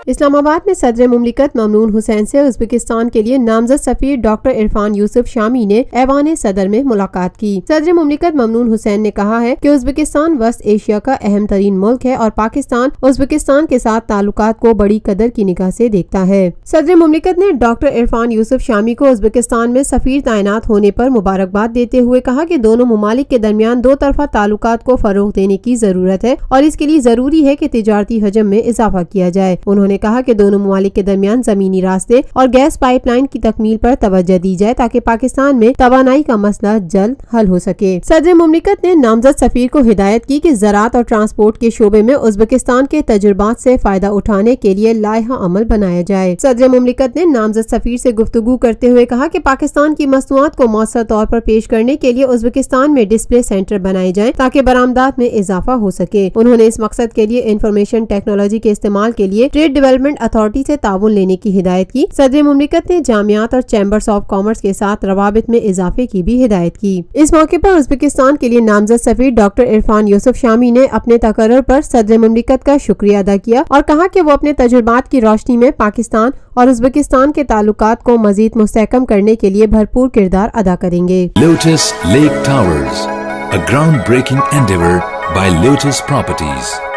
اسلام آباد میں صدر مملکت ممنون حسین سے ازبکستان کے لیے نامزد سفیر ڈاکٹر عرفان یوسف شامی نے ایوان صدر میں ملاقات کی۔ صدر مملکت ممنون حسین نے کہا ہے کہ ازبکستان وسط ایشیا کا اہم ترین ملک ہے اور پاکستان ازبکستان کے ساتھ تعلقات کو بڑی قدر کی نگاہ سے دیکھتا ہے۔ صدر مملکت نے ڈاکٹر عرفان یوسف شامی کو ازبکستان میں سفیر تعینات ہونے پر مبارکباد دیتے ہوئے کہا کہ دونوں ممالک کے درمیان دو طرفہ تعلقات کو فروغ دینے کی ضرورت ہے اور اس کے لیے ضروری ہے کہ تجارتی حجم میں اضافہ کیا جائے۔ انہوں نے کہا کہ دونوں ممالک کے درمیان زمینی راستے اور گیس پائپ لائن کی تکمیل پر توجہ دی جائے تاکہ پاکستان میں توانائی کا مسئلہ جلد حل ہو سکے۔ صدر مملکت نے نامزد سفیر کو ہدایت کی کہ زراعت اور ٹرانسپورٹ کے شعبے میں ازبکستان کے تجربات سے فائدہ اٹھانے کے لیے لائحہ عمل بنایا جائے۔ صدر مملکت نے نامزد سفیر سے گفتگو کرتے ہوئے کہا کہ پاکستان کی مصنوعات کو مؤثر طور پر پیش کرنے کے لیے ازبکستان میں ڈسپلے سینٹر بنائے جائیں تاکہ برآمدات میں اضافہ ہو سکے۔ انہوں نے اس مقصد کے لیے انفارمیشن ٹیکنالوجی کے استعمال کے لیے ٹریڈ ڈیولپمنٹ اتھارٹی سے تعاون لینے کی ہدایت کی۔ صدر مملکت نے جامعات اور چیمبرز آف کامرس کے ساتھ روابط میں اضافے کی بھی ہدایت کی۔ اس موقع پر ازبکستان کے لیے نامزد سفیر ڈاکٹر عرفان یوسف شامی نے اپنے تقرر پر صدر مملکت کا شکریہ ادا کیا اور کہا کہ وہ اپنے تجربات کی روشنی میں پاکستان اور ازبکستان کے تعلقات کو مزید مستحکم کرنے کے لیے بھرپور کردار ادا کریں گے۔ Lotus Lake Towers, a groundbreaking endeavor by Lotus Properties.